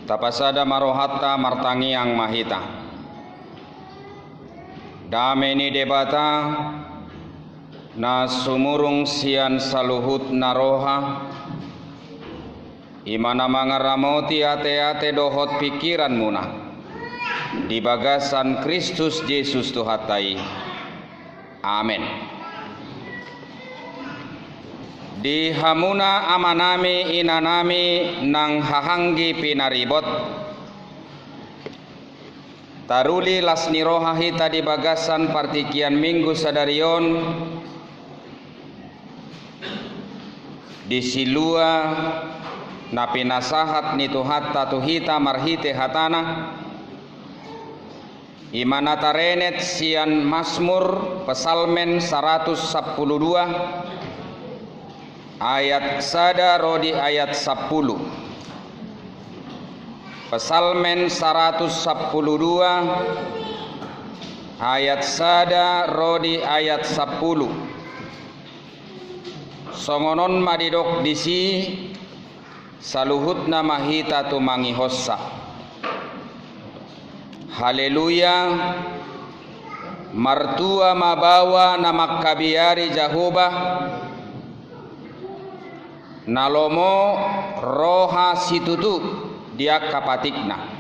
tapasada marohatta martangi ang mahita. Dame ni debata na sumurung sian saluhut naroha imana mangaramoti ate-ate dohot pikiran muna di bagasan Kristus Yesus Tuhatai. Amin. Di hamuna amanami inanami nang hahanggi pinaribot taruli lasniroha hita di bagasan partikian minggu sadarion di silua napi nasahat ni tuhatta tuhita marhite hatana imana tarenet sian Mazmur pesalmen 112 ayat sada rodi ayat 10. Pesalmen 112 ayat sada rodi ayat 10. Songonon madidok disi saluhutna mahita tumangi hossa. Haleluya. Martua mabawa namak kabiari Jehovah nalomo roha situtu dia kapatikna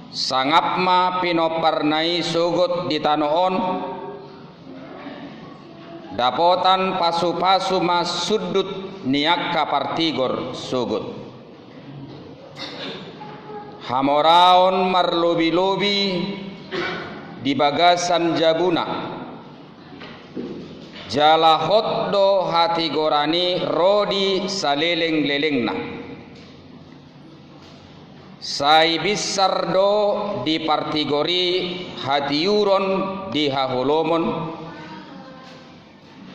sangapma pinoparnai sugut di tanoon dapotan pasu-pasu masudut niak kapartigor sugut hamoraon marlobi-lobi di bagasan jabuna jala hotdo hati gorani rodi saleleng-lelengna sai bisardo di partigori hati yuron di hahulomon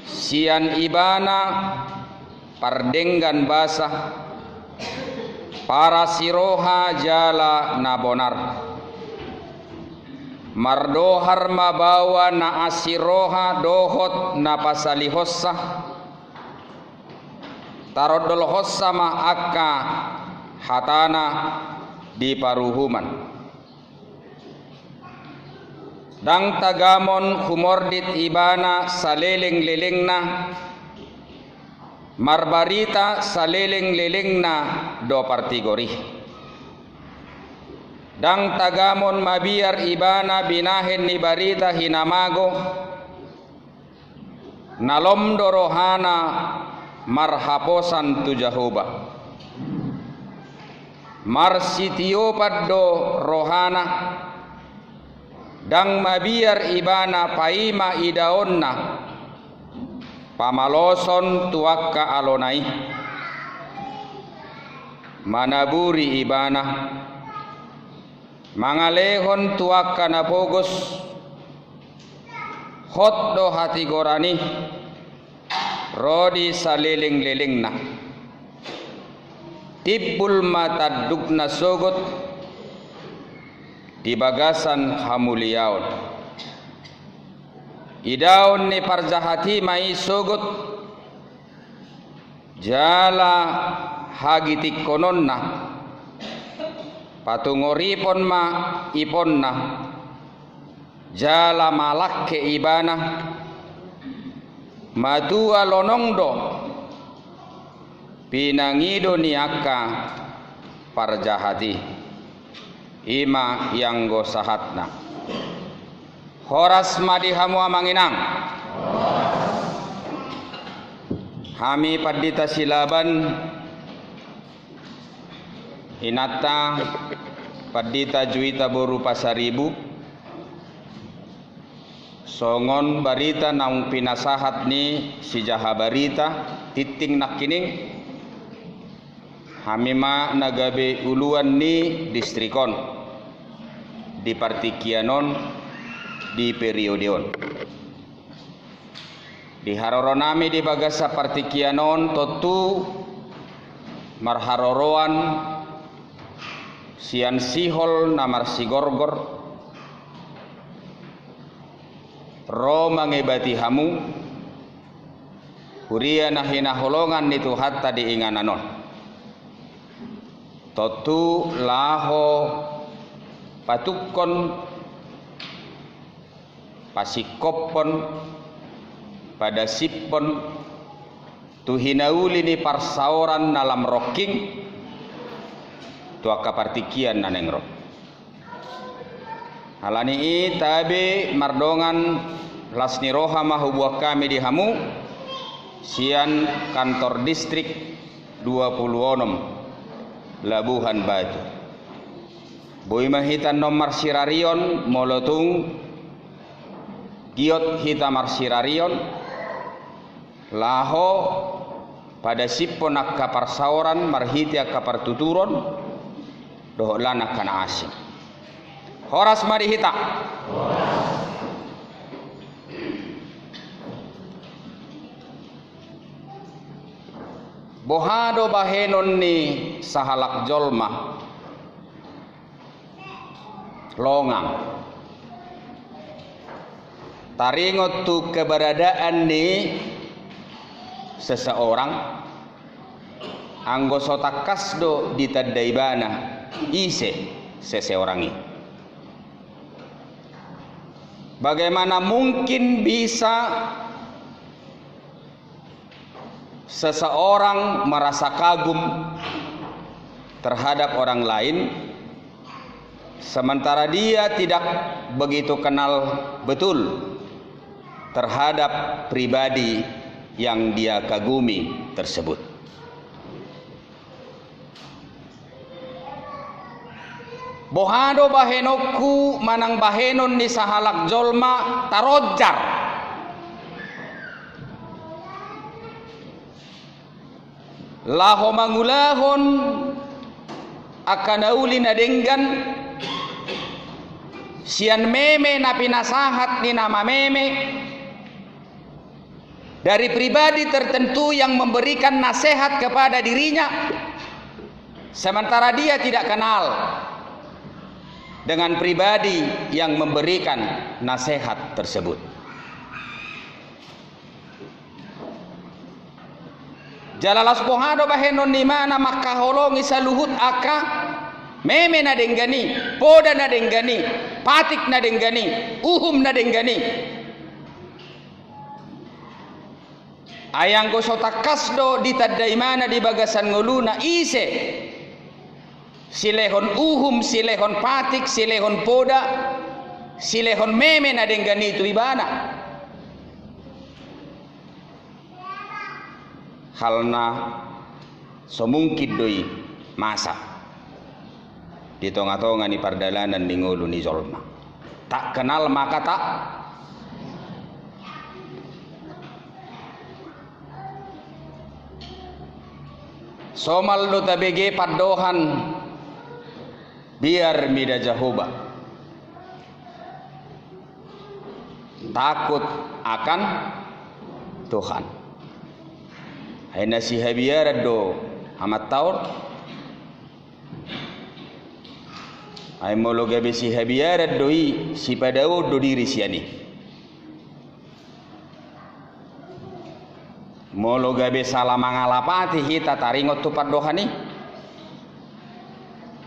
sian ibana pardenggan basah para siroha jala nabonar mardohar mabawa na asiroha dohot na pasalihossa tarodol hossa ma akka hatana di paruhuman dang tagamon humordit ibana saleleng-lelengna marbarita saleleng-lelengna do partigori dang tagamon mabiar ibana binahen ni barita hinamago nalom dorohana marhaposan tu Jehovah marsitiopad do rohana dang mabiar ibana paima idaonna pamaloson tuakka alonai manaburi ibana mangalehon tuakka na pogos hotdo hati gorani rodi saleleng-lelengna tibbul mata dugna sogot di bagasan hamuliaon idaon ni parjahati mai sogot jala hagitik kononna patungoripon ma iponna jala malakke ibana madua lonongdo pinangido niaka parjahati ima yang gosahatna horas madihamu amanginang hami padita silaban inata padita juita boru pasaribu songon barita naung pinasahat ni si jaha barita titing nakining hamima nagabe uluan ni distrikon di partikianon di periodeon di haroronami di bagasa partikianon totu marharoroan sian sihol namar sigorgor ro mangebati hamu huria nahina holongan itu hatta diingananon totu laho patukon pasikopon pada sipon tuhinauli ni parsaoran dalam rocking tuaka partikian naneng rock halani tabe mardongan lasni roha mahubuah kami di hamu sian kantor distrik 26 Labuhan Bajo boy mahitan nomor sirarion molotung giot hita marsirarion laho pada sipon akka parsauran marhiti akka partuturon doholan kana asing horas mari hita bohado bahenon ni sahalak jolma longang taringot tu keberadaan ni seseorang anggo sotakasdo ditadaibana ise seseorang ini bagaimana mungkin bisa seseorang merasa kagum terhadap orang lain sementara dia tidak begitu kenal betul terhadap pribadi yang dia kagumi tersebut. Bohado bahenoku manang bahenon ni sahalak jolma tarojar laho mangulahon akan auli nadenggan sian meme na pinasahat ni nama meme dari pribadi tertentu yang memberikan nasihat kepada dirinya sementara dia tidak kenal dengan pribadi yang memberikan nasihat tersebut. Jalalas pohado bahenon ni mana makaholongi saluhut aka meme na denggani poda na denggani patik na denggani uhum na denggani ayang gosotakasdo ditadaimana di bagasan nguluna ise silehon uhum silehon patik silehon poda silehon meme na denggani itu ibana halna semungkin doi masa di tonga-tonga ni pardalanan ni ngulu ni jolma tak kenal maka tak somal do tabege padohan biar mida jahoba takut akan Tuhan ay nasihabiara do amat taur ay mologabe sihabiara doi si padao do diri siani mologabe salamangalapati hita taringot tu padohani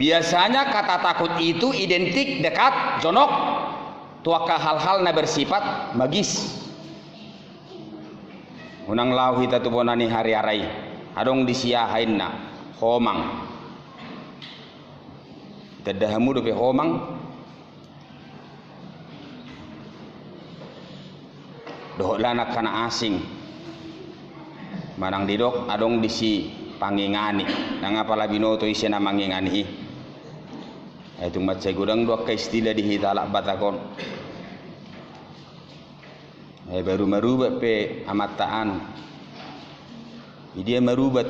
biasanya kata takut itu identik dekat jonok tuaka hal-hal na bersifat magis unang lau hita tu bonani hari-hari adong disiahain na homang tadahamu dope homang doholana kana asing manang didok adong disi pangingani nangapala binoto isi na mangingani itu macai gudang dua istilah di hitalak batakon baru merubat pe amataan dia merubat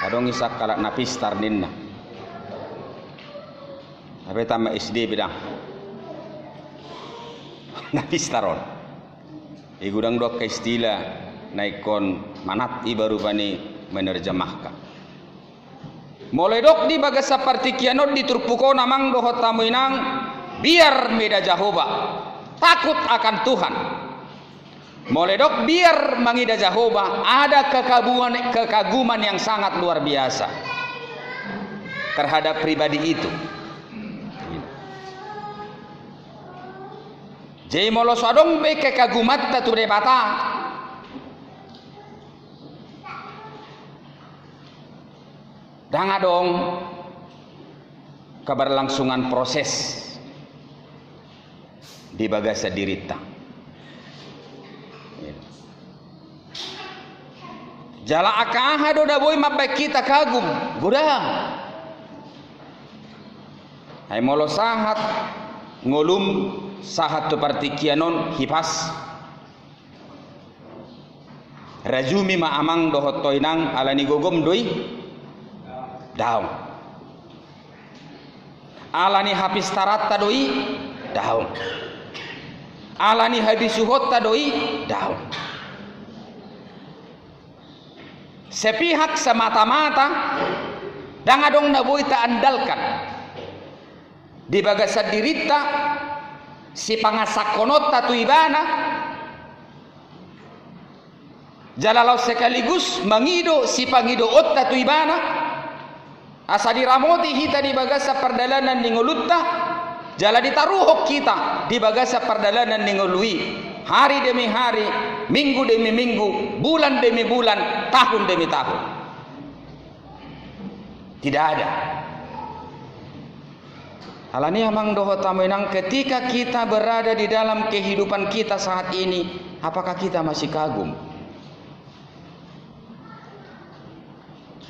adong isak kalak napistar ninna apa tambah SD bidang napistaron gudang dua istilah naikon manat ibaru bani menerjemahkan mulai dok di bagas seperti kianot diturpuko namang dohot tamuinang biar meda jahoba takut akan Tuhan mulai dok biar mangida jahoba ada kekaguman yang sangat luar biasa terhadap pribadi itu. Jadi molo sadong be kekagumat tu debata. Dangadong keberlangsungan proses di bagasa dirita. Jala akaha do daboy mapay kita kagum, gudang. Ay molo sahat ngolum sahat tu partikianon hipas. Rajumi ma amang dohot toinang alani gogom doi daun. Alani habis tarat doi daun. Alani habis suhot doi daun. Sepihak semata-mata dangadong naboy ta andalkan di bagasa dirita si pangasakonot tatu ibana jalalau sekaligus mangido si pangidoot tatu ibana asa diramoti hita di bagasa perdalanan ningolutta jala ditaruhok kita di bagasa perdalanan ningolui hari demi hari, minggu demi minggu, bulan demi bulan, tahun demi tahun. Tidak ada. Alani amang doho tamuinang ketika kita berada di dalam kehidupan kita saat ini, apakah kita masih kagum?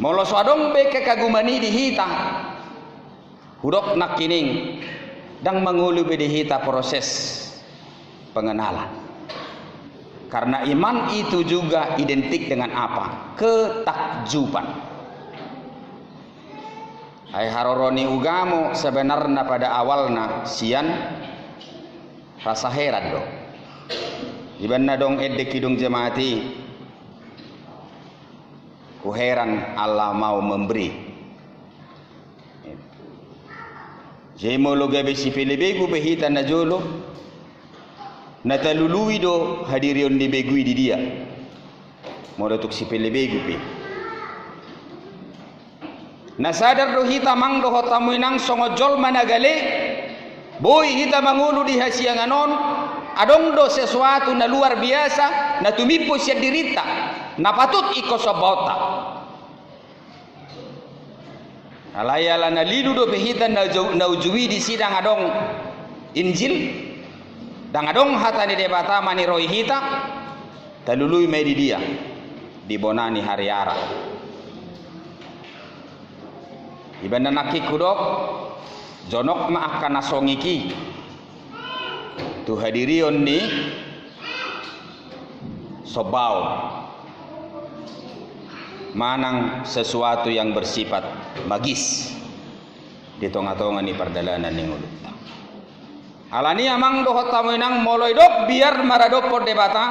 Molo swadong be kekagumani dihita. Hudok nak kining dang mangulu be dihita proses pengenalan. Karena iman itu juga identik dengan apa? Ketakjuban. Ai haroroni ugamo sebenarnya pada awalnya sian rasa heran dong. Ibanna dong edde kidung jemaati. Ku heran Allah mau memberi. Jemolo gabe si pelebegu behita na jolo. Natalului do hadirion di begui di dia. Modo tuk si pelebegu pe. Nasadar do hita mang do hotamuinang songojol managale. Boy hita mangulu di hasianganon. Adong do sesuatu na luar biasa na tumipo siya dirita. Na patut iko sobota. Alayala na lidu do behita na ujui di sidang adong Injil. Dangadong hata ni debata mani roy hita talului me di dia di bonani hariara ibanda nakikudok jonok ma akan nasongiki tu hadirion ni sobau manang sesuatu yang bersifat magis di tonga-tonga ni perdalanan ni ngulut. Alani amang dohot tamuinang moloidok biar maradok debata.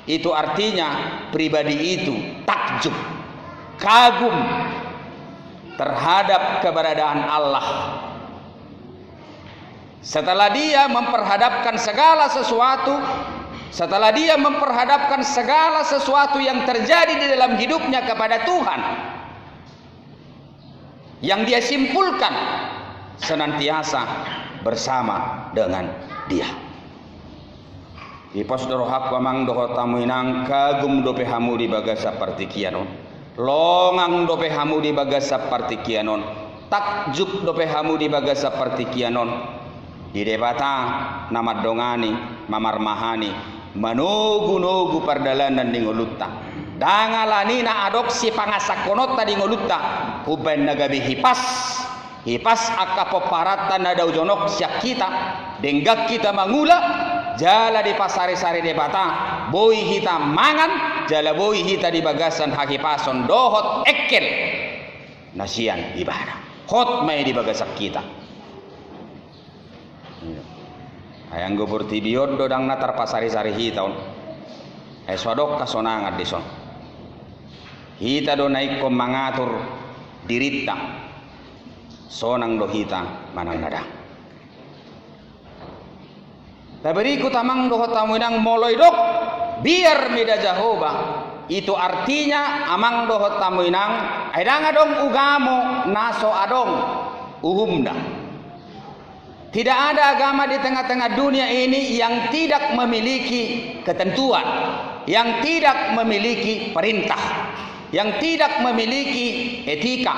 Itu artinya pribadi itu takjub, kagum terhadap keberadaan Allah. Setelah dia memperhadapkan segala sesuatu, setelah dia memperhadapkan segala sesuatu yang terjadi di dalam hidupnya kepada Tuhan, yang dia simpulkan senantiasa bersama dengan dia. Ipos dorohak wamang doho tamuinang kagum dope hamu di bagasa partikianon. Longang dope hamu di bagasa partikianon. Takjub dope hamu di bagasa partikianon. Di debata nama dongani mamar mahani manogu-nogu perdalanan di ngolutta. Dangalani na adopsi pangasakonot tadi ngolutta. Huben nagabi hipas akapoparatan na daw jonok siya kita denggak kita mangula jala di pasari-sari debata boy hita mangan jala boy hita di bagasan hakipason dohot ekel nasian ibadah hot may di bagasak kita ayang gubur tibiod dodang natar pasari-sari hitaon swadok kasonangat dison hita do naik ko mangatur dirita sonang dohita manang nada. Tabari ku tamang doho tamuinang moloidok biar meda Jehovah Itu artinya amang dohot tamu inang aidang adong ugamo naso adong uhumda. Tidak ada agama di tengah-tengah dunia ini yang tidak memiliki ketentuan, yang tidak memiliki perintah, yang tidak memiliki etika,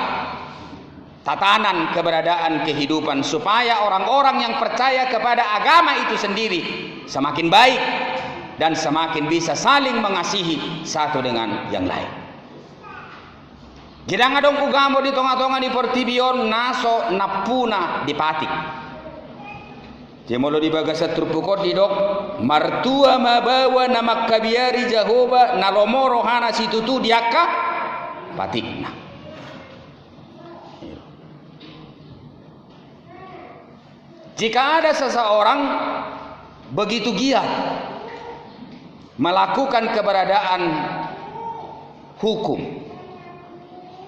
tatanan keberadaan kehidupan, supaya orang-orang yang percaya kepada agama itu sendiri semakin baik dan semakin bisa saling mengasihi satu dengan yang lain. Gidang adong ugamo di tengah-tengah di Portibion naso napuna di Patik. Jemolo di bagasa trupukot di dok martua mabawa nama kabiari Jahoba nalomoro hana situtu diaka Patikna. Jika ada seseorang begitu giat melakukan keberadaan hukum,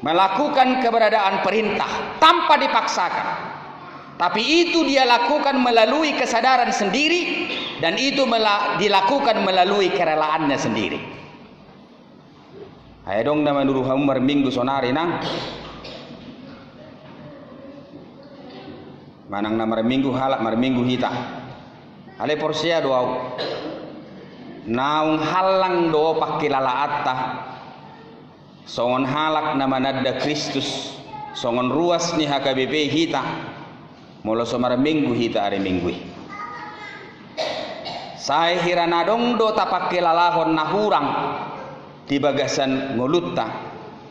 melakukan keberadaan perintah tanpa dipaksakan, tapi itu dia lakukan melalui kesadaran sendiri, dan itu dilakukan melalui kerelaannya sendiri. Ayo dong nama dulu hamar minggu sonari nang manang nama minggu halak mar minggu hita ale porsia doa naung halang do pakilala atta songon halak nama nadda Kristus songon ruas ni HKBP hita molo somar minggu hita are minggu saya hiranadong do tapakilalahon nahurang di bagasan ngulutta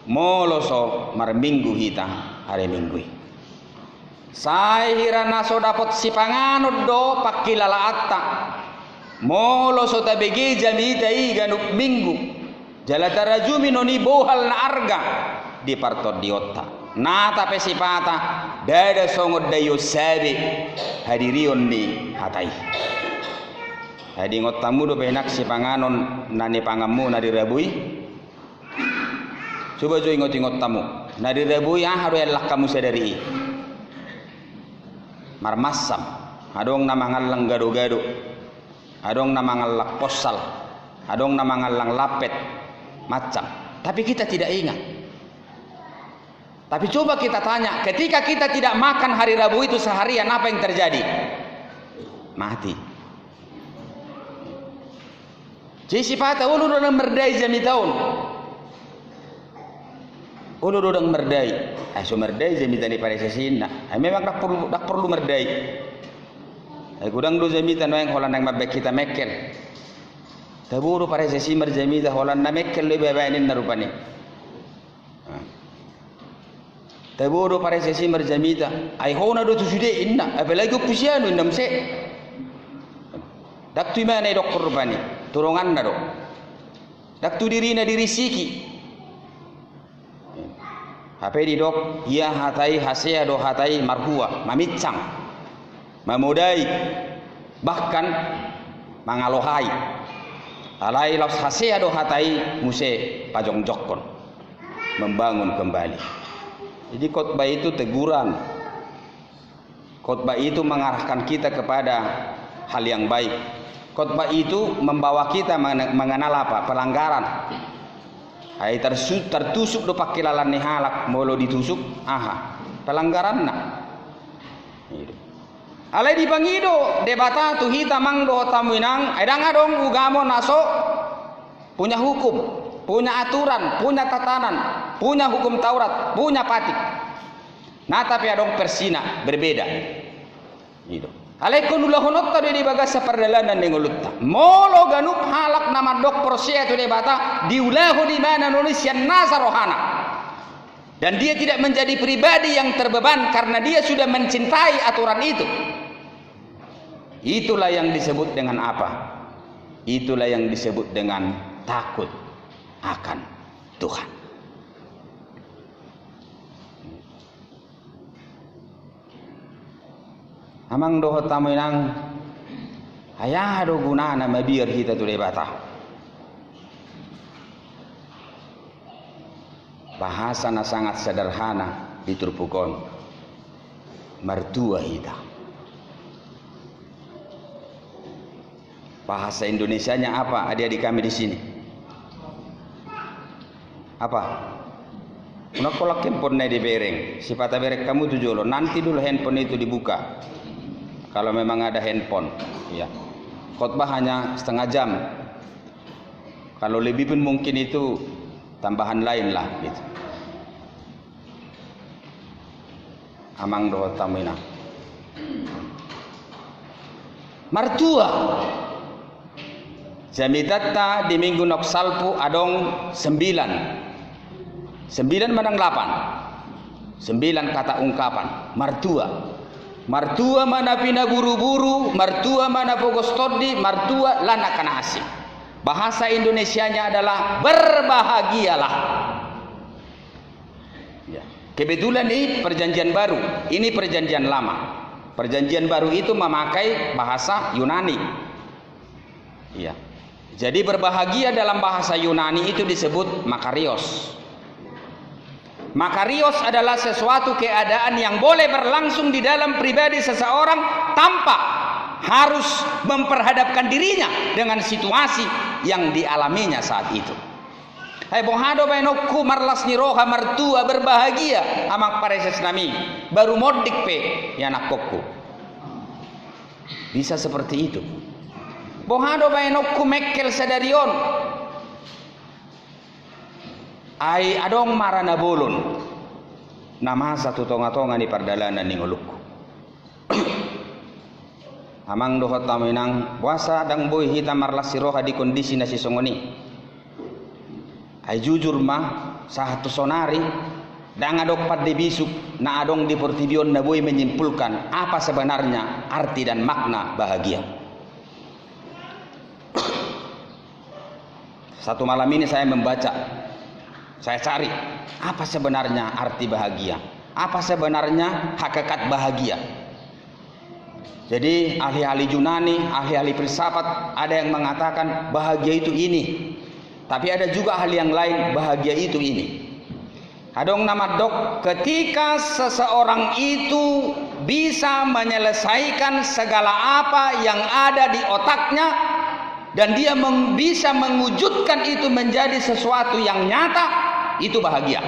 molo so mar minggu hita are minggu saya hirana so dapat si panganod do pakilala atta molo so tabege jamita i ganuk minggu jalatarajumi noni bohal na arga di partot diotta nata pesipata dada songod dayo sabe hadirion ni hatai hadi ngotamu do penak si panganon nani pangamu nadi rabui coba jo ingot tamu nadi rabui haru elak kamu sadari marmasam adong nama ngalang gado-gado adong nama ngalak posal adong nama ngalang lapet macam, tapi kita tidak ingat. Tapi coba kita tanya, ketika kita tidak makan hari Rabu itu seharian, apa yang terjadi? Mati. Jadi sifat ulu dodang merdai jami tahun. Ulu dodang merdai. So merdai jami tani pada sesina. Memang dak perlu merdai. Gudang do jami tanu yang holan yang mabek kita mekel. Taburu pada sesi merjami dah holan na mekel lebih bainin narupani. Taburu pada sesi merjami dah. Ai hona do tu sudah inna. Apalagi pusianu inna mse. Dak tu mana dok korupani. Turongan na do. Dak tu diri na diri siki. Apa di dok? Ia hatai hasia do hatai marhua, mamicang, mamudai, bahkan mangalohai. Alai laus hasia do hatai muse pajong jokon, membangun kembali. Jadi khotbah itu teguran. Khotbah itu mengarahkan kita kepada hal yang baik. Khotbah itu membawa kita mengenal apa? Pelanggaran. Hai tertusuk do pakilalan ni halak molo ditusuk, aha, pelanggaran na. Alai di bangido debata tu hita mangdo tamuinang edang adong ugamo naso punya hukum, punya aturan, punya tatanan, punya hukum Taurat, punya patik. Nah tapi adong persina berbeda. Gitu. Alai konulah honot tadi di bagasa perdalanan dengolutta. Molo ganup halak nama dok prosia tu debata diulahu di mana Indonesia nasarohana. Dan dia tidak menjadi pribadi yang terbeban karena dia sudah mencintai aturan itu. Itulah yang disebut dengan apa? Itulah yang disebut dengan takut akan Tuhan. Amang dohot tamu inang ayah do gunana mabir kita tu debata. Bahasa na sangat sederhana diturpukon mertua kita. Bahasa Indonesianya apa? Adik-adik kami di sini. Apa? Unak kolak handphone di bereng. Si patah bereng kamu tuh jolo. Nanti dulu handphone itu dibuka. Kalau memang ada handphone, ya. Khotbah hanya setengah jam. Kalau lebih pun mungkin itu tambahan lain lah, gitu. Amang doa tamina. Martua. Jamitatta di minggu nok salpu adong 9 menang 8. 9 kata ungkapan. Martua mana pina buru-buru, martua mana pogostodi, martua lana kana asing. Bahasa Indonesianya adalah berbahagialah. Ya. Kebetulan ini perjanjian baru, ini perjanjian lama. Perjanjian baru itu memakai bahasa Yunani. Iya. Jadi berbahagia dalam bahasa Yunani itu disebut makarios. Makarios adalah sesuatu keadaan yang boleh berlangsung di dalam pribadi seseorang tanpa harus memperhadapkan dirinya dengan situasi yang dialaminya saat itu. Hai bohado bainokku marlas niroha martua berbahagia amak pareses nami baru modik pe ya nakokku. Bisa seperti itu. Bohado bainokku mekkel sadarion. Ai adong marana bolon. Nama satu tonga-tonga di pardalanan ni ngolukku. Amang dohot taminang puasa dang boy hita marlas siroha di kondisi nasi songoni. Ai jujur mah satu sonari dang adok pad de bisuk na adong di portibion na boy menyimpulkan apa sebenarnya arti dan makna bahagia. Satu malam ini saya membaca, saya cari apa sebenarnya arti bahagia, apa sebenarnya hakikat bahagia. Jadi ahli-ahli Yunani, ahli-ahli filsafat ada yang mengatakan bahagia itu ini, tapi ada juga ahli yang lain bahagia itu ini. Adong nama dok, ketika seseorang itu bisa menyelesaikan segala apa yang ada di otaknya dan dia bisa mewujudkan itu menjadi sesuatu yang nyata, itu bahagia.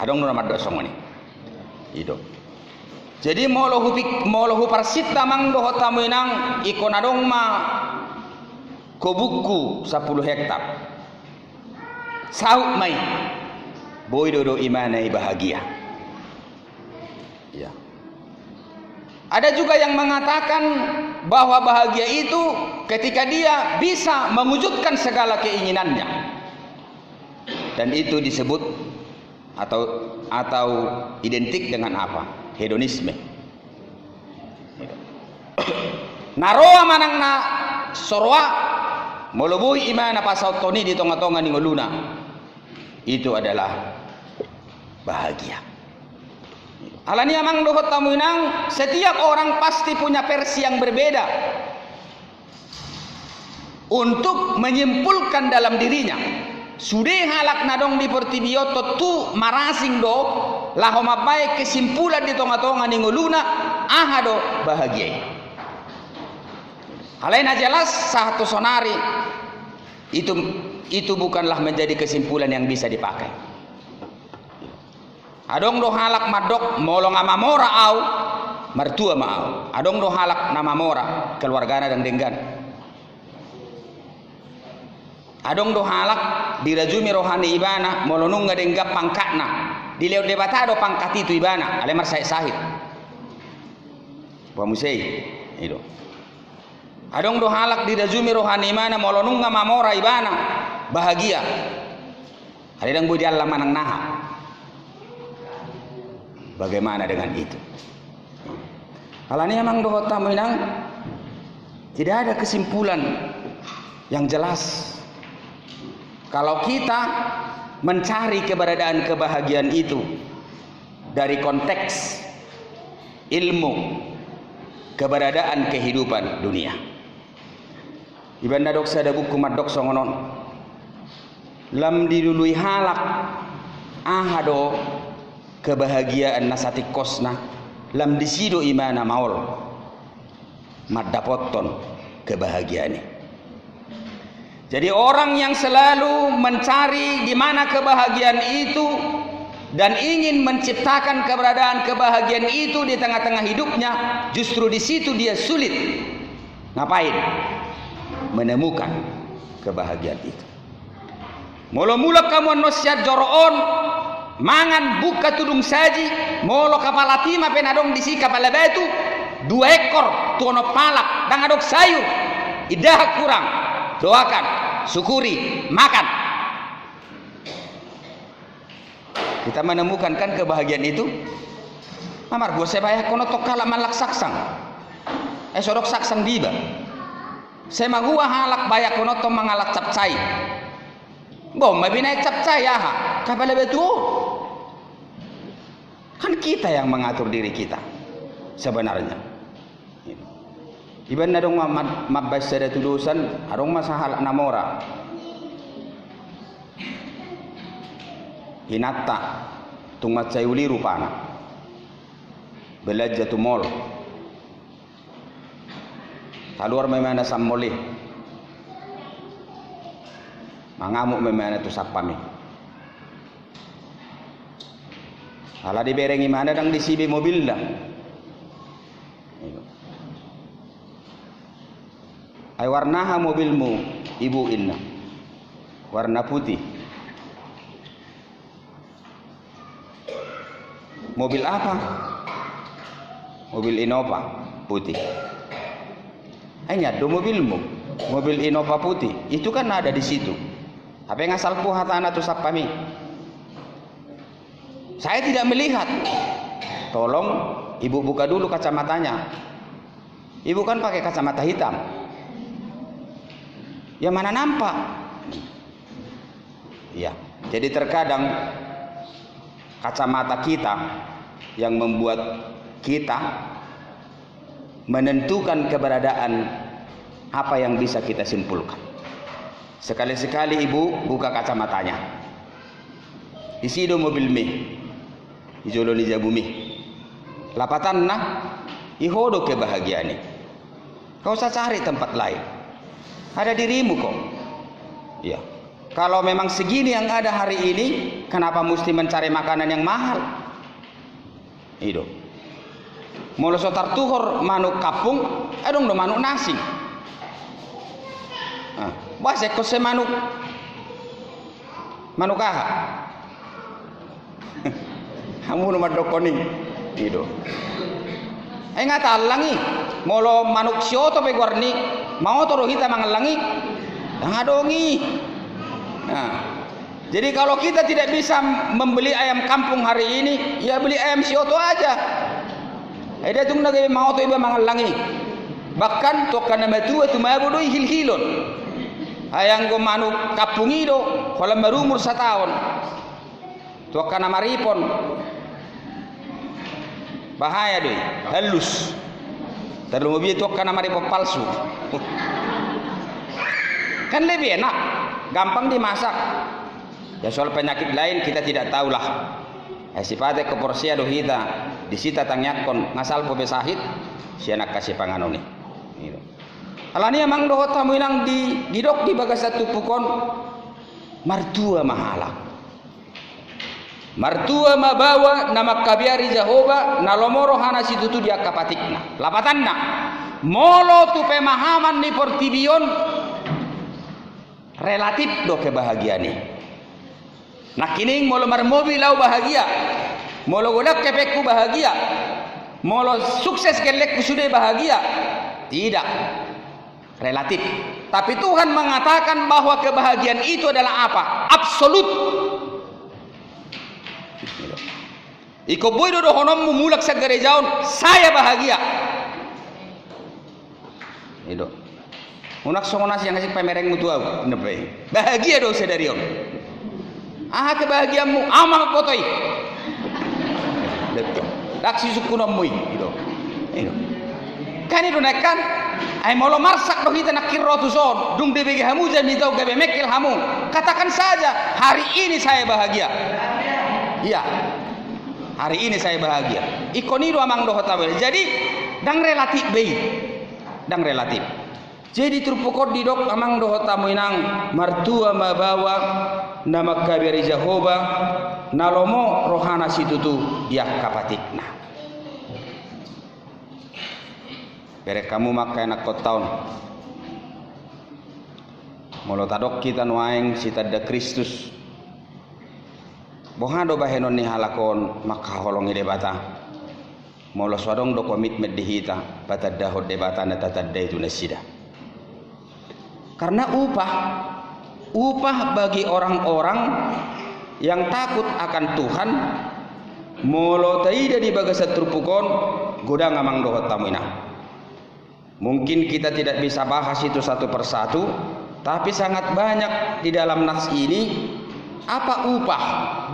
Adong nama dok songoni. Itu. Jadi molohu parsita mang doho tamuinang ikon adong ma kobuku 10 hektar. Sauk mai boy dodo imanai bahagia. Ya. Ada juga yang mengatakan bahwa bahagia itu ketika dia bisa mewujudkan segala keinginannya. Dan itu disebut atau identik dengan apa? Hedonisme. Naroa manang na sorwa molobui imana pasau toni di tonga-tonga ni ngoluna. Itu adalah bahagia. Alani amang dohot tamuinang, setiap orang pasti punya versi yang berbeda untuk menyimpulkan dalam dirinya. Sudah halak nadong di portibioto tu marasing do laho mapai kesimpulan di tonga-tonga ni ngoluna ahado bahagia. Alaina jelas satu sonari itu bukanlah menjadi kesimpulan yang bisa dipakai. Adong do halak madok molong amamora au mertua mau. Adong do halak nama mora keluargana dan denggan. Adong do halak dirajumi rohani ibana molonung ngadengga pangkatna. Di leo debatado pangkat itu ibana alemar sahid. Wa musei itu. Adong do halak dirajumi rohani ibana molonung mamora ibana bahagia. Adang budi Allah manang naha. Bagaimana dengan itu? Alani amang dohot tamuinang tidak ada kesimpulan yang jelas. Kalau kita mencari keberadaan kebahagiaan itu dari konteks ilmu keberadaan kehidupan dunia. Ibanda doksa ada buku madok songonon. Lam didului halak ahado kebahagiaan nasati kosna lam disido imana maul madapoton kebahagiaan ini. Jadi orang yang selalu mencari di mana kebahagiaan itu dan ingin menciptakan keberadaan kebahagiaan itu di tengah-tengah hidupnya, justru di situ dia sulit. Ngapain? Menemukan kebahagiaan itu. Mula-mula kamu nosiat joroon, mangan buka tudung saji, molo kepala tima penadong disi kepala batu, 2 ekor tuono palak dan adok sayur, idah kurang, doakan, syukuri, makan. Kita menemukan kan kebahagiaan itu. Amar gua sebaya kono tokala malak saksang. Sodok saksang diba. Sema gua halak baya kono to mangalak capcai. Bom mabinai capcai ya, kapala betul. Kan kita yang mengatur diri kita sebenarnya. Iban na dong mabbas sada tulusan, arong masahal namora. Hinatta tumat sayuli rupana. Belajja tumol. Taluar memana sammoli. Mangamuk memana tu sapami. Ala diberengi mana dang disibi mobil dah. Ay warnaha mobilmu ibu inna, warna putih. Mobil apa? Mobil Innova putih. Hanya do mobilmu, mobil Innova putih. Itu kan ada di situ. Apa yang asal puhatana tu sapami? Saya tidak melihat. Tolong ibu buka dulu kacamatanya. Ibu kan pakai kacamata hitam. Yang mana nampak? Ya, jadi terkadang kacamata kita yang membuat kita menentukan keberadaan apa yang bisa kita simpulkan. Sekali-sekali ibu buka kacamatanya. Isi do mobil mi, ijolo ni jabumi. Lapatan nah, ihodo kebahagiaan ini. Kau usah cari tempat lain. Ada dirimu kok. Ya. Kalau memang segini yang ada hari ini, kenapa mesti mencari makanan yang mahal? Itu. Mula sotar tuhor manuk kapung, dong do manuk nasi. Bahasa kau se manuk aha. Kamu nomor dokoning. Itu. Ngata alangi. Molo manuk sioto pe guarni, mau toro kita mangalangi, ngadongi. Nah, jadi kalau kita tidak bisa membeli ayam kampung hari ini, ya beli ayam sioto aja. Ada tung nagay mau to iba mangalangi. Bahkan to kana metu tu mabudo hil-hilon. Ayang go manuk kapungido, kalau berumur 1 tahun. To kana maripon. Bahaya deh, halus. Terlalu mobil itu karena maripon palsu. Kan lebih enak, gampang dimasak. Ya soal penyakit lain kita tidak tahulah. Sifatnya keporsia do kita disita tangyakon ngasal po besahit sianak kasih panganoni. Gitu. Alani amang dohot tamu ilang di dok di bagas satu pukon martua mahala. Martua mabawa nama kabiari Jehovah nalomoro hana situtu dia kapatikna. Lapatanna molo tu pemahaman ni portibion relatif do kebahagiaan ni. Nak kining molo marmobil lau bahagia, molo godak kepekku bahagia, molo sukses kelekku sudah bahagia. Tidak, relatif. Tapi Tuhan mengatakan bahwa kebahagiaan itu adalah apa? Absolut. Iko boy do honom mulak sa gerejaon, saya bahagia. Itu. Unak songonas yang ngasih pemereng mutu aku, nepe. Bahagia do sedarion. Kebahagiaanmu amal potoi. Betul. Daksi sukunom mui, itu. Itu. Kan itu nekan, ay molo marsak do kita nak kirro tu son, dung debege hamu jami tau gabe mekil hamu. Katakan saja, hari ini saya bahagia. Iya. Hari ini saya bahagia. Ikonido amang doh tabel. Jadi dang relatif baik. Dang relatif. Jadi terpukul di dok amang doho tamu inang martua mabawa nama kabiri Jehovah nalomo rohana situ tu dia kapatikna. Bere kamu makai nak kotaun. Molo tadok kita nuaeng si tadda Kristus. Bohado bahenon ni halakon maka holongi debata. Molo swadong do komitmen dihita patadda hod debata na tatadda itu nasida. Karena upah bagi orang-orang yang takut akan Tuhan molo taida di bagasa trupukon godang amang dohot tamuina. Mungkin kita tidak bisa bahas itu satu persatu, tapi sangat banyak di dalam nas ini apa upah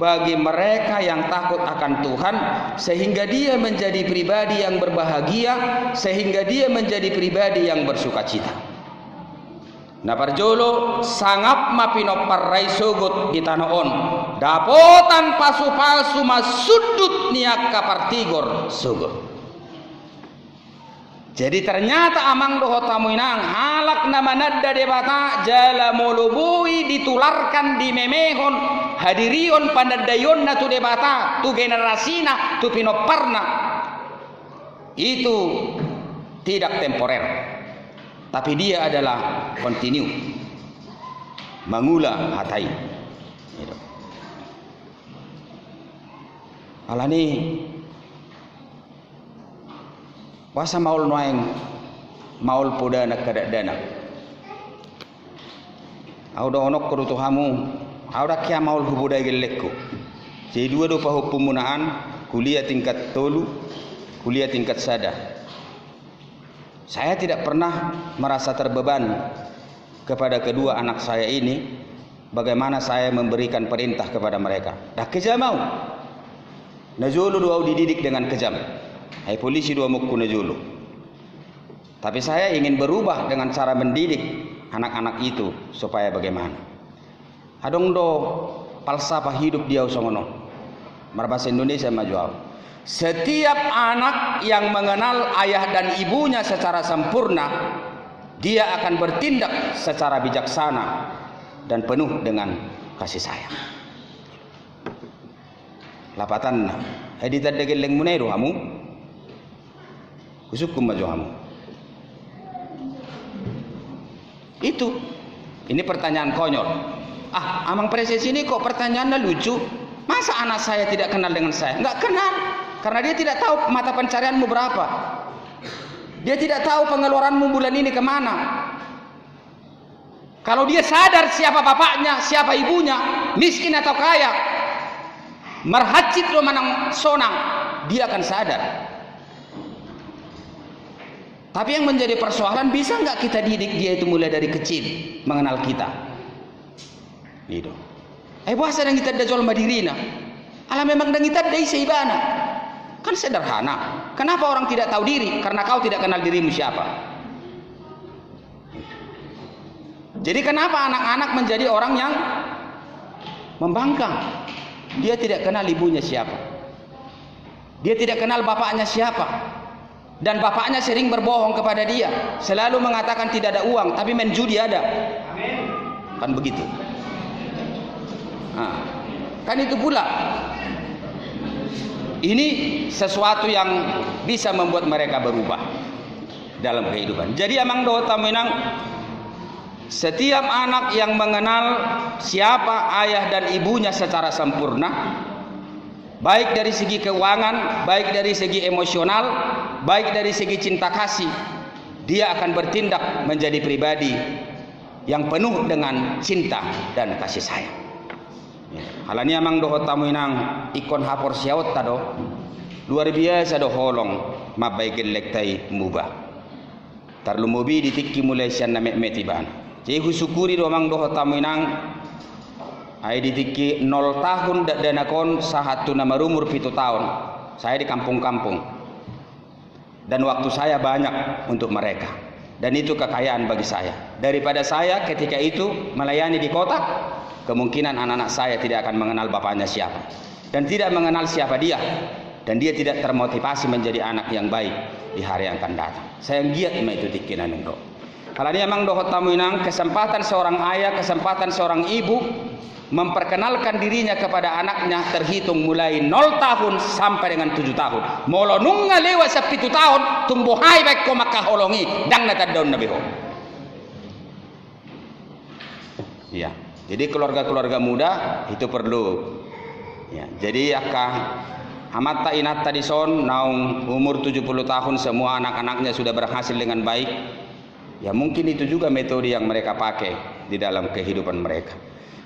bagi mereka yang takut akan Tuhan sehingga dia menjadi pribadi yang berbahagia, sehingga dia menjadi pribadi yang bersukacita. Na parjolo sangap mapino parrai sogot di tanah on dapotan pasu-pasu masudut niak kapartigor sogot. Jadi ternyata amang doho tamu inang halak nama nadda debata jala molubui ditularkan di memehon hadirion pandadayon na tu debata tu generasina tu pinoparna itu tidak temporer. Tapi dia adalah kontinu mangula hatai. Alani wasa maul noeng maul podana kadadana. Auda onok kudu hamu, auda kia maul hubudai gelekku. Jadi dua do pahu pemunaan kuliah tingkat tolu, kuliah tingkat sada. Saya tidak pernah merasa terbeban kepada kedua anak saya ini bagaimana saya memberikan perintah kepada mereka. Dah kejam mau. Najulu dua dididik dengan kejam. Hai polisi dua mukku najulu. Tapi saya ingin berubah dengan cara mendidik anak-anak itu supaya bagaimana. Adong do falsafah hidup dia usongono. Berbahasa Indonesia maju. Setiap anak yang mengenal ayah dan ibunya secara sempurna, dia akan bertindak secara bijaksana dan penuh dengan kasih sayang. Lapatan, hadita degeleng munero hamu, kusukum maju hamu. Itu, ini pertanyaan konyol. Ah, amang presesi ini kok pertanyaannya lucu? Masa anak saya tidak kenal dengan saya? Enggak kenal. Karena dia tidak tahu mata pencarianmu berapa. Dia tidak tahu pengeluaranmu bulan ini kemana. Kalau dia sadar siapa bapaknya, siapa ibunya, miskin atau kaya, marhacit lo manang sonang, dia akan sadar. Tapi yang menjadi persoalan, bisa nggak kita didik dia itu mulai dari kecil mengenal kita? Gitu. Bahasa yang kita dajol madirina. Alam memang dan kita dai seibana. Kan sederhana. Kenapa orang tidak tahu diri? Karena kau tidak kenal dirimu siapa. Jadi kenapa anak-anak menjadi orang yang membangkang? Dia tidak kenal ibunya siapa. Dia tidak kenal bapaknya siapa. Dan bapaknya sering berbohong kepada dia. Selalu mengatakan tidak ada uang, tapi main judi ada. Kan begitu. Nah, kan itu pula. Ini sesuatu yang bisa membuat mereka berubah dalam kehidupan. Jadi amang doa taminang, setiap anak yang mengenal siapa ayah dan ibunya secara sempurna, baik dari segi keuangan, baik dari segi emosional, baik dari segi cinta kasih, dia akan bertindak menjadi pribadi yang penuh dengan cinta dan kasih sayang. Halani amang doho tamu inang ikon hapor siawat tado luar biasa do holong mabai gelektai mubah tarlumubi ditikki mulai sian name metiban. Jadi husukuri do amang doho tamu inang ai ditikki 0 tahun danakon sahatu nama umur 7 tahun. Saya di kampung-kampung dan waktu saya banyak untuk mereka, dan itu kekayaan bagi saya. Daripada saya ketika itu melayani di kota, kemungkinan anak-anak saya tidak akan mengenal bapaknya siapa dan tidak mengenal siapa dia, dan dia tidak termotivasi menjadi anak yang baik di hari yang akan datang. Saya giat itu tikinan endo. Kalau ini emang dohot tamu inang, kesempatan seorang ayah, kesempatan seorang ibu memperkenalkan dirinya kepada anaknya terhitung mulai 0 tahun sampai dengan 7 tahun. Molo nunga lewat 7 tahun, tumbuh hai baik ko makaholongi dang natadaon na beho. Ya, jadi keluarga-keluarga muda itu perlu. Ya, jadi akah amata inata di son naung umur 70 tahun semua anak-anaknya sudah berhasil dengan baik. Ya mungkin itu juga metode yang mereka pakai di dalam kehidupan mereka.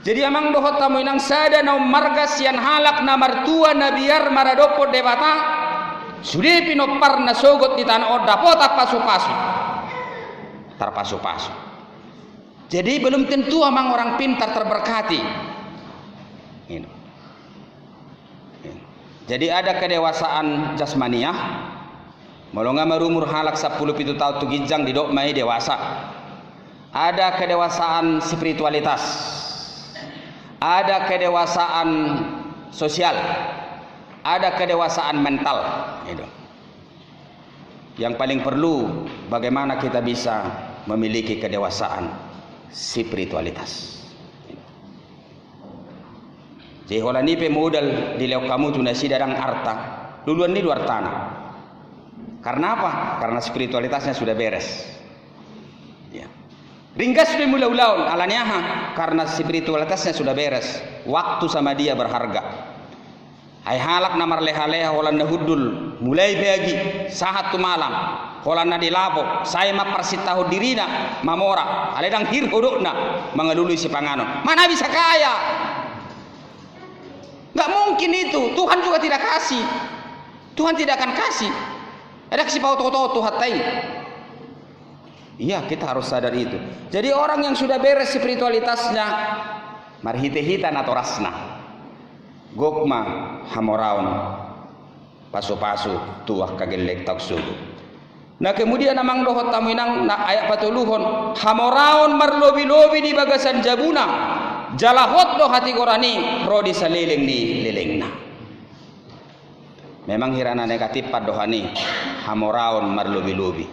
Jadi amang dohot tamu inang sada na marga sian halak na martua na biar maradopo debata sudah pinopar na sogot di tanah oda pota pasu-pasu terpasu-pasu. Jadi belum tentu amang orang pintar terberkati. Ini. Jadi ada kedewasaan jasmaniah. Molonga marumur halak 10 tahun tu gijang didok mai dewasa. Ada kedewasaan spiritualitas. Ada kedewasaan sosial. Ada kedewasaan mental. Yang paling perlu bagaimana kita bisa memiliki kedewasaan spiritualitas. Jadi hola ni pe modal di leo kamu tu nasi darang arta. Duluan ni luar tanah. Karena apa? Karena spiritualitasnya sudah beres. Ya. Ringkas sudah mulai-ulaun alanya karena spiritualitasnya sudah beres. Waktu sama dia berharga. Hai halak namar leha-leha holanda hudul mulai pagi sahat tu malam holanda dilabo saya ma persitahu dirina mamora aledang hir hudukna mengelului si panganon. Mana bisa kaya? Nggak mungkin itu. Tuhan juga tidak kasih. Tuhan tidak akan kasih. Ada kasih pauto-auto hatai. Iya, kita harus sadar itu. Jadi orang yang sudah beres spiritualitasnya marhite-hitan atau rasna. Gokma hamoraun pasu-pasu tuah kagelek taksudu. Nah kemudian namang dohot tamuinang na ayat patuluhon hamoraun marlobi-lobi di bagasan jabuna. Jalahot do hati gorani rodi saleleng ni lelengna. Memang hirana negatif padohani hamoraun marlobi-lobi.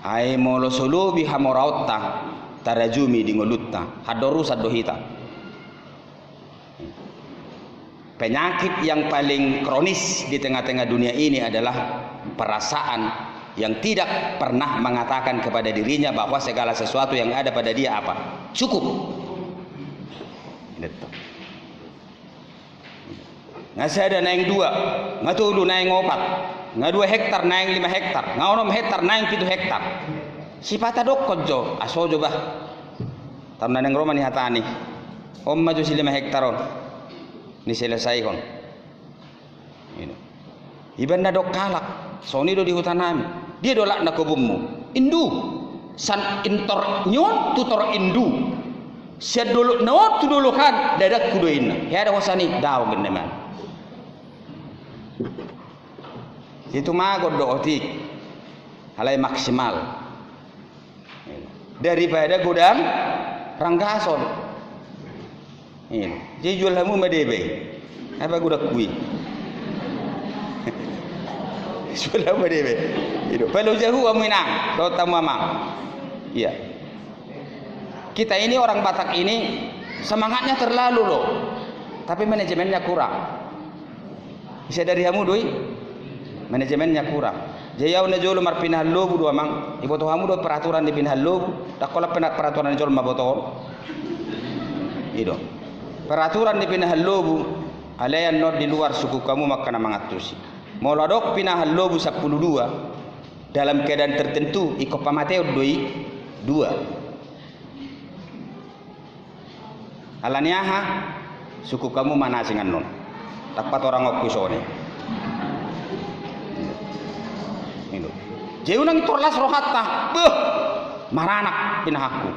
Ai molo solobi hamorauta tarajumi dingolutta hadoru sadohita. Penyakit yang paling kronis di tengah-tengah dunia ini adalah perasaan yang tidak pernah mengatakan kepada dirinya bahwa segala sesuatu yang ada pada dia apa? Cukup. Ngasih ada naing 2, ngatulu naing 4, nga 2 hektar naing 5 hektar, nga 6 hektar naing 7 hektar. Sipata dokot jo, aso jo bah. Tam naneng Roma ni hatani. Om maju si 5 hektar on. Ni selesai kon. Ini. Iban na dok kalak, soni do di hutan nami. Dia dolak na kebummu. Indu. San intor nyon tutor indu. Sia dulu no tu dulu kan dadak kudoin. Ya ada wasani daw geneman. Itu magod do otik halai maksimal daripada gudang ranggason ini jadi jual hamu medebe apa gudak kui jual hamu medebe itu perlu jauh aminang do tamamang iya kita ini orang Batak ini semangatnya terlalu loh tapi manajemennya kurang bisa dari hamu doi manajemennya kurang. Jayau na jolo mar pinah lobu do amang iboto hamu do peraturan di pinah lobu takola penat peraturan jolo maboto ido peraturan di pinah lobu alayan not di luar suku kamu makana mangatusi moladok pinah lobu 12 dalam keadaan tertentu iko pamateo doi 2 alaniaha suku kamu mana singan non tapat orang okusone Jeunang torlas rohatta, beh, maranak pinahaku.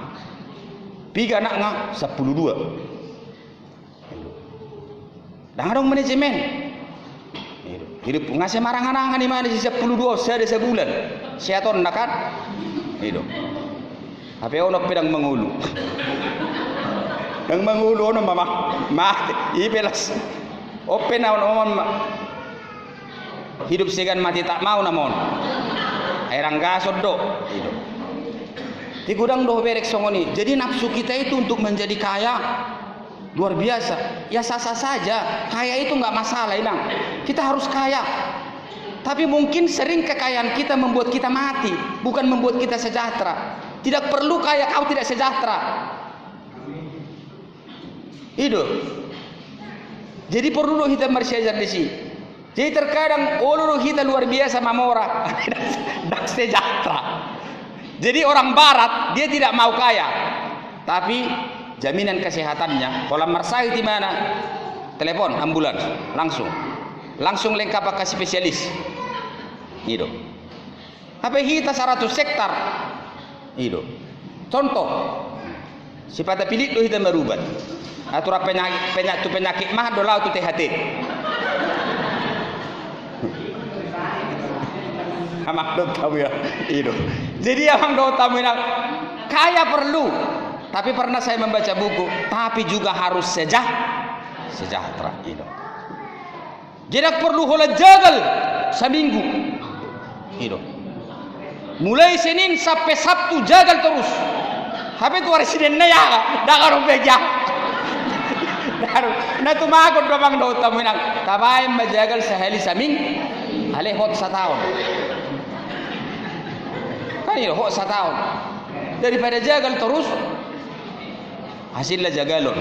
Piga anak nga 12. Dangadong manajemen. Hidup ngasih marang-arangan di mana si 12 saya sebulan. Saya ton nakan. Hidup. Apa ono pedang mengulu. Yang mengulu ono mama. Ipelas. Open ono hidup segan mati tak mau namon. Airang gasod do Di gudang doh berek songoni. Jadi nafsu kita itu untuk menjadi kaya luar biasa. Ya sah-sah saja. Kaya itu nggak masalah, Inang. Kita harus kaya. Tapi mungkin sering kekayaan kita membuat kita mati, bukan membuat kita sejahtera. Tidak perlu kaya kau tidak sejahtera. Itu. Jadi perlu kita bersejar di sini. Jadi terkadang orang kita luar biasa mamora, tidak sejahtera. Jadi orang barat dia tidak mau kaya, tapi jaminan kesehatannya kalau marsai di mana? Telepon ambulans langsung lengkap pakai spesialis. Itu. Tapi kita 100 hektar. Itu. Contoh. Sifat pilih itu kita merubah. Atur penyakit mah dolau tu THT. Amang do tahu ya. Itu. Jadi amang do tahu ya. Kaya perlu. Tapi pernah saya membaca buku, tapi juga harus sejahtera. Itu. Jadi perlu hola jagal seminggu. Itu. Mulai Senin sampai Sabtu jagal terus. Habis tu hari Senin ya, dah karo beja. Nah tu makot babang do tamu nang tabay majagal sehari seming, ale hot setahun. Kan itu hot setahun. Daripada jagal terus, hasilnya jagalon.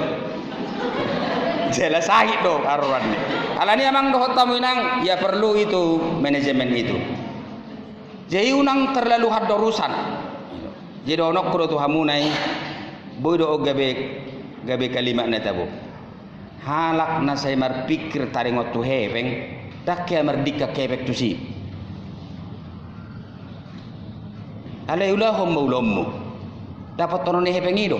Jelas sakit do karuan ni. Alani amang do hot tamu nang ya perlu itu manajemen itu. Jadi unang terlalu had urusan. Jadi onok kudo tu hamunai, bodo gabe kalimat na tabo. Halak na saya marpikir taringot tu hepeng, dak kaya merdika kepek tu si. Alai ulah hommu dapat tonon hepeng ido.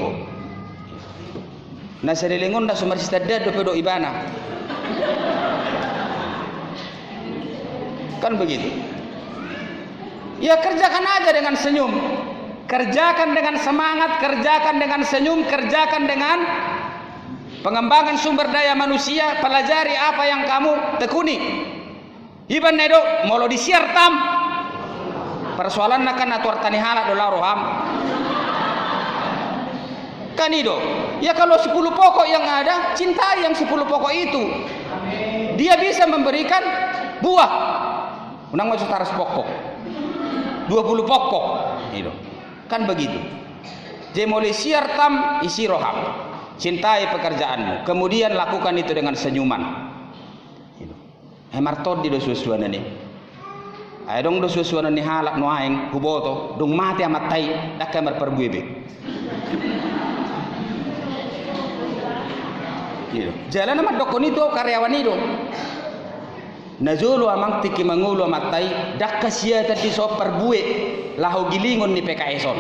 Na serilingon na sumar stadda do pedo ibana. Kan begitu. Ya kerjakan aja dengan senyum, kerjakan dengan semangat, kerjakan dengan senyum, kerjakan dengan pengembangan sumber daya manusia, pelajari apa yang kamu tekuni. Iban nedo molo disiar tam persoalan nakan atur tanihala dolar roham. Kan itu. Ya kalau 10 pokok yang ada, cintai yang 10 pokok itu. Dia bisa memberikan buah. Unang masuk taras pokok. 20 pokok itu kan begitu. Jadi mulai siar tam isi roham, cintai pekerjaanmu, kemudian lakukan itu dengan senyuman. Itu hemartod di dosusuan ini. Ayo dong dosusuan ini halak nuaing huboto dong mati amat tai dak kamar perbuebe. Itu jalan amat dokon itu karyawan itu. Nazulu amang tiki mangulu amatai dak kasia tadi so perbue lahu gilingon ni PKSon.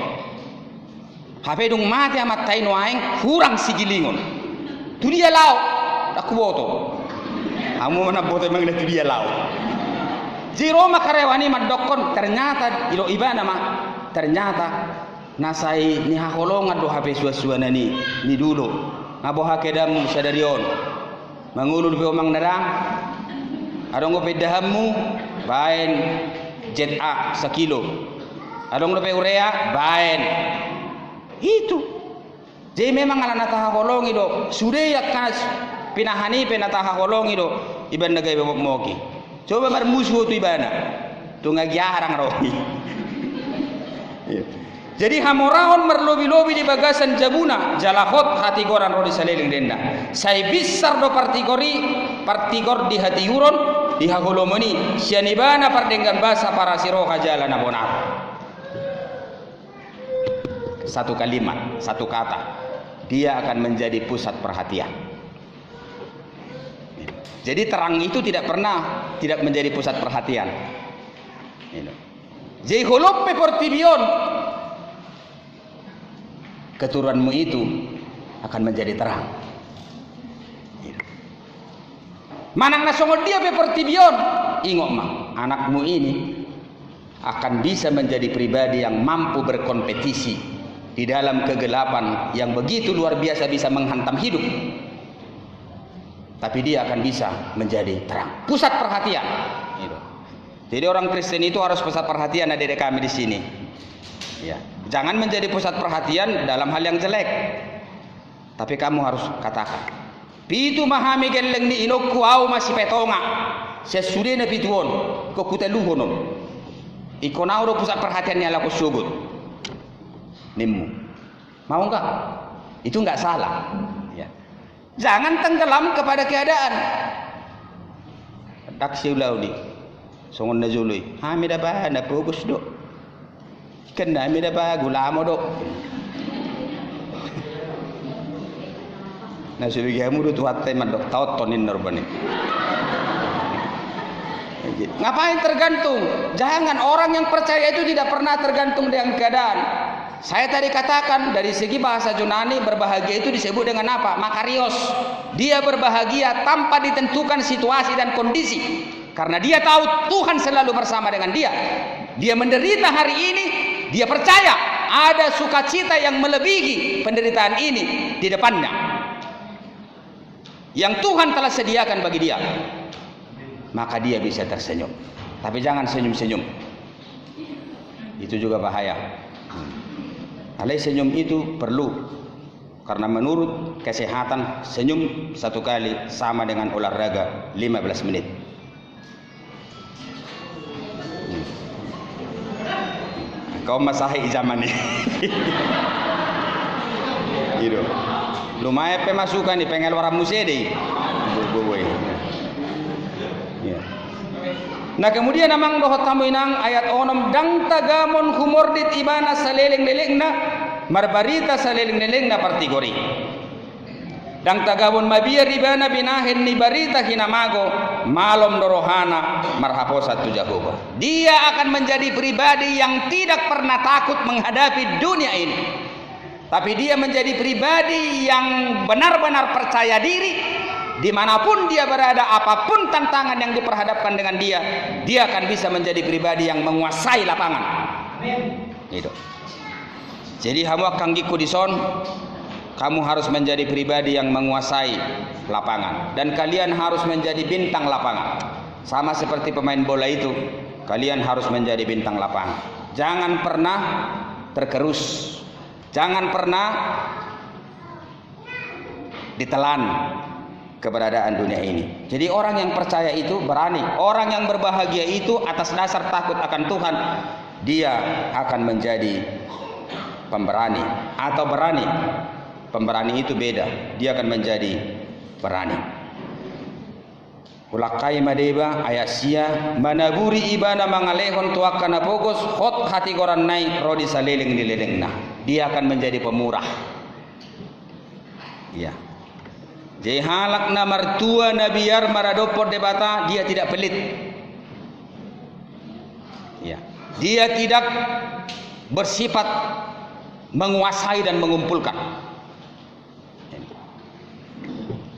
Hape dung mati amatai noaing kurang si gilingon. Tu dia lau dak boto. Amu mana boto emang tu dia lau. Jiro makarewani madokon ternyata ilo ibana mah ternyata nasai ni haholongan do hape suasuana ni dulu. Ngabo hakedam sadarion. Mangulu be omang narang adong gope dahammu baen jet A 1 kilo. Adong gope urea baen. Itu. Jadi memang ala nataha holong itu sudah ya kas pinahani penataha holong itu iban nagay moki. Coba marmusuh tu ibana. Tu ngagiarang rohi. Jadi hamoraon merlobi-lobi di bagasan jabuna jalahot hati goran rodi saleling denda. Sai bisar do partigor di hati yuron di hagolomoni sianibana pardenggan basa para siroha jalan abonar. Satu kalimat, satu kata, dia akan menjadi pusat perhatian. Jadi terang itu tidak pernah tidak menjadi pusat perhatian. Jadi holope portibion keturunanmu itu akan menjadi terang. Manang nasongod dia bepertibion, ingok mah anakmu ini akan bisa menjadi pribadi yang mampu berkompetisi di dalam kegelapan yang begitu luar biasa bisa menghantam hidup. Tapi dia akan bisa menjadi terang, pusat perhatian. Jadi orang Kristen itu harus pusat perhatian adik-adik kami di sini. Ya. jangan menjadi pusat perhatian dalam hal yang jelek. Tapi kamu harus katakan, pitu mahami geleng ni inokku au masih petonga. Sesudah na pituon, kok kuteluhonon. Ikonau do pusat perhatiannya laku sugut. Nimmu. Mau enggak? Itu enggak salah. Ya. Jangan tenggelam kepada keadaan. Taksi ulau ni. Songon na zului. Hami da ba na fokus do. Kena mi da ba gulamo do. Na subi gamu do tuat teman do taut tonin norbani. Ngapain tergantung? Jangan, orang yang percaya itu tidak pernah tergantung dengan keadaan. Saya tadi katakan dari segi bahasa Yunani berbahagia itu disebut dengan apa? Makarios. Dia berbahagia tanpa ditentukan situasi dan kondisi. Karena dia tahu Tuhan selalu bersama dengan dia. Dia menderita hari ini, dia percaya ada sukacita yang melebihi penderitaan ini di depannya. Yang Tuhan telah sediakan bagi dia. Maka dia bisa tersenyum. Tapi jangan senyum-senyum. Itu juga bahaya. Alai senyum itu perlu. Karena menurut kesehatan, senyum satu kali sama dengan olahraga 15 menit. Kau masahi zaman ini. Gitu. Lumayan pemasukan nih, pengen luar musik deh. Nah kemudian namang dohot tamu inang ayat onom dang tagamon humordit ibana saleleng lelengna marbarita saleleng lelengna partigori dang tagamon mabiyar ibana binahen ni barita hinamago malom dorohana marhaposat tu Jehovah. Dia akan menjadi pribadi yang tidak pernah takut menghadapi dunia ini, tapi dia menjadi pribadi yang benar-benar percaya diri. Dimanapun dia berada, apapun tantangan yang diperhadapkan dengan dia akan bisa menjadi pribadi yang menguasai lapangan. Gitu. Jadi hamu kanggiku dison, kamu harus menjadi pribadi yang menguasai lapangan, dan kalian harus menjadi bintang lapangan. Sama seperti pemain bola itu, kalian harus menjadi bintang lapangan. Jangan pernah tergerus, jangan pernah ditelan keberadaan dunia ini. Jadi orang yang percaya itu berani. Orang yang berbahagia itu atas dasar takut akan Tuhan, dia akan menjadi pemberani atau berani. Pemberani itu beda. Dia akan menjadi berani. Ulakai madeba ayat sia manaburi ibana mangalehon tuakana pogos hot hati koran nai rodi saleleng dilelengna. Dia akan menjadi pemurah. Ya. Jadi halak na mertua na biar maradopor debata, dia tidak pelit. Ya. Dia tidak bersifat menguasai dan mengumpulkan.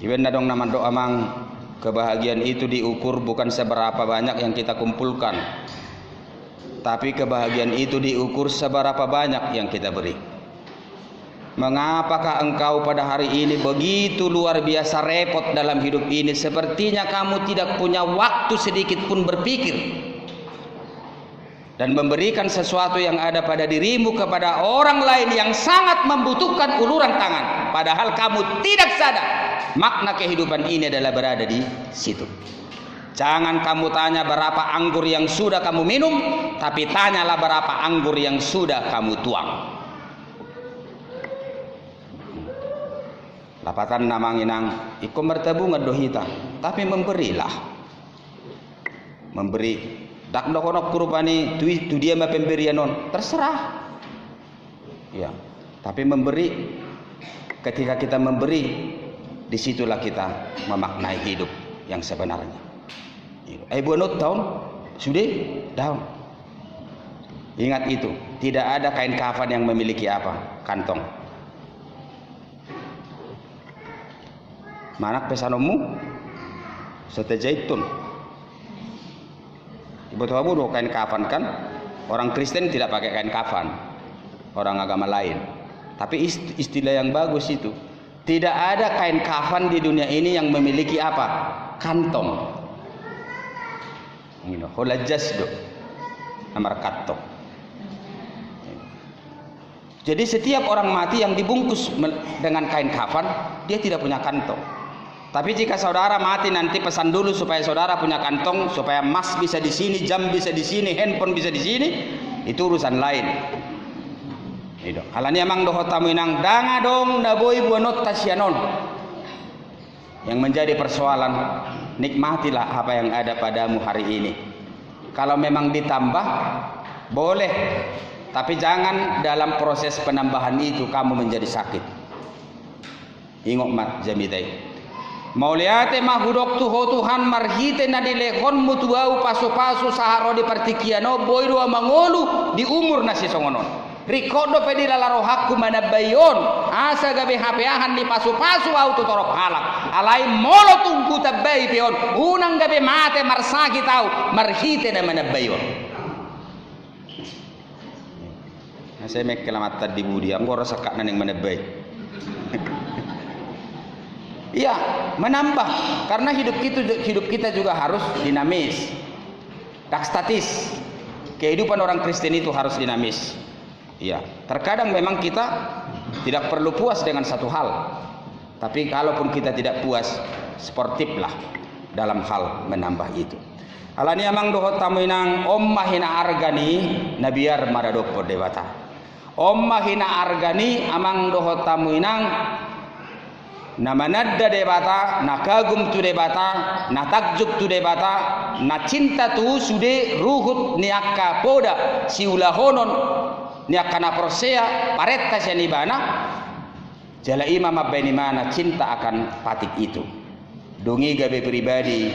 Iben dong nama doa mang, kebahagiaan itu diukur bukan seberapa banyak yang kita kumpulkan, tapi kebahagiaan itu diukur seberapa banyak yang kita beri. Mengapakah engkau pada hari ini begitu luar biasa repot dalam hidup ini? Sepertinya kamu tidak punya waktu sedikit pun berpikir dan memberikan sesuatu yang ada pada dirimu kepada orang lain yang sangat membutuhkan uluran tangan. Padahal kamu tidak sadar makna kehidupan ini adalah berada di situ. Jangan kamu tanya berapa anggur yang sudah kamu minum, tapi tanyalah berapa anggur yang sudah kamu tuang. Lapatan namang inang iko mertabu ngadohita, tapi memberilah. Memberi. Dak dokonok kurupani tu dia ma pemberianon, terserah. Ya. Tapi memberi, ketika kita memberi, disitulah kita memaknai hidup yang sebenarnya. Buanut tahun sudah down. Ingat itu, tidak ada kain kafan yang memiliki apa? Kantong. Manak pesanomu setejaitun. Ibu tahu do kain kafan kan? Orang Kristen tidak pakai kain kafan, orang agama lain. Tapi istilah yang bagus itu. Tidak ada kain kafan di dunia ini yang memiliki apa? Kantong. Ini hola jasdo, amar katto. Jadi setiap orang mati yang dibungkus dengan kain kafan, dia tidak punya kantong. Tapi jika saudara mati nanti pesan dulu supaya saudara punya kantong, supaya emas bisa di sini, jam bisa di sini, handphone bisa di sini, itu urusan lain. Itu. Halani amang doho tamu inang danga dong daboi buanot tasyanon. Yang menjadi persoalan, nikmatilah apa yang ada padamu hari ini. Kalau memang ditambah, boleh. Tapi jangan dalam proses penambahan itu kamu menjadi sakit. Ingok mat jamitai. Mauliate mahudok tuho Tuhan marhite na dilekon mutuau pasu-pasu saharo di partikiano boiru mangolu di umur nasi songonon. Rikodo pedila larohaku manabayon asa gabe hapeahan di pasu-pasu au tutorok halak. Alai molo tunggu tabai pion unang gabe mate marsaki tau marhite na manabayon. Saya mekelamat tadi budi anggo rasa kak naneng manabai. Iya, menambah karena hidup kita juga harus dinamis, statis. Kehidupan orang Kristen itu harus dinamis. Iya, terkadang memang kita tidak perlu puas dengan satu hal, tapi kalaupun kita tidak puas, sportiflah dalam hal menambah itu. Alani amang dohot tamu inang omma hina argani nabiar maradopo dewata. Omma hina argani amang dohot tamu inang namanadda debata, na kagum tu debata, na takjub tu debata, na cinta tu sude ruhut niaka poda si ulahonon niaka na prosea paretta sianibana jala imam abeni mana cinta akan patik itu. Dongi gabe pribadi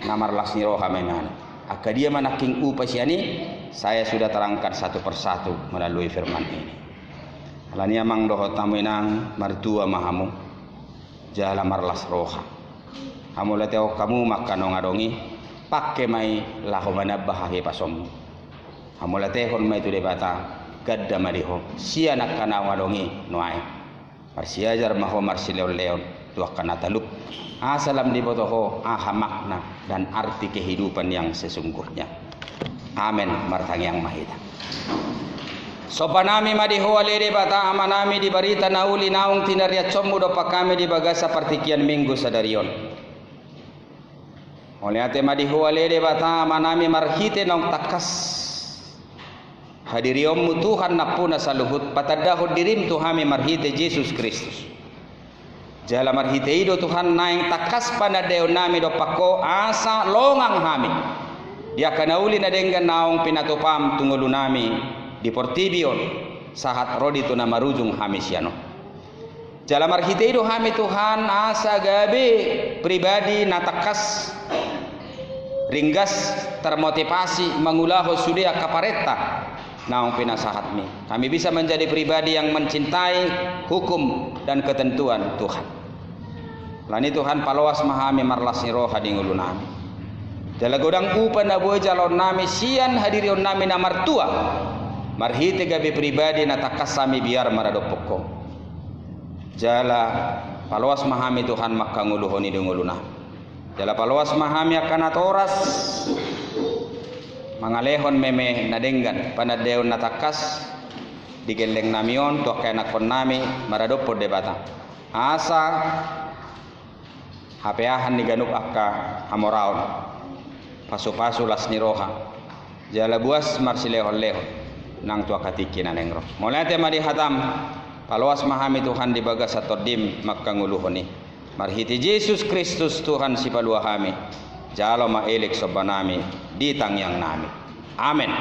namar lasni roha memana. Aka dia manaking upasiani saya sudah terangkan satu persatu melalui firman ini. Alani amang doho tamu inang martua mahamu. Jala marlas roha. Hamula teo kamu makan ngadongi pakai mai lahu manabbahi pasom. Hamula tehon mai tu debata gadda mariho sia nakana ngadongi noai. Marsiajar maho marsileon leon tu akan taluk. Asalam di botoho aha makna dan arti kehidupan yang sesungguhnya. Amin martang yang mahita. Sopanami madiho alere bata amanami di barita nauli naung tinariat somu do pakame di bagasa partikian minggu sadarion. Oleh ate madiho alere bata amanami marhite naung takas. Hadiriommu Tuhan napuna saluhut patadaho dirim Tuhami marhite Yesus Kristus. Jala marhite ido Tuhan naing takas panadeo nami do pako asa longang hami. Dia kanauli na denggan naung pinatupam tungulu nami di Portibion sahat rodi tu nama rujung hamisiano. Jala marhite ido hami Tuhan asa gabe pribadi natakas ringgas termotivasi mengulaho sudia kapareta naung pinasahat mi. Kami bisa menjadi pribadi yang mencintai hukum dan ketentuan Tuhan. Lani Tuhan palawas mahami marlasni roha di ngulu nami. Jala godang upa na boy jalon nami sian hadirion nami na martua. Marhite gabe pribadi natakas sami biar maradopoko. Jala palawas mahami Tuhan makka nguluhoni di ngulu nami. Jala palawas mahami akan atoras mangalehon meme nadenggan panadeon natakas digeleng namion to kenakon nami maradopo debata asa hapeahan diganuk akka amoraon pasu-pasu lasni roha jala buas marsilehon lehon nang tua katiki nanengro mulai tema di hatam palawas mahami Tuhan di bagas atodim makka nguluhoni marhiti Yesus Kristus Tuhan si paluahami jalo maelek sobanami di tangyang nami. Amin.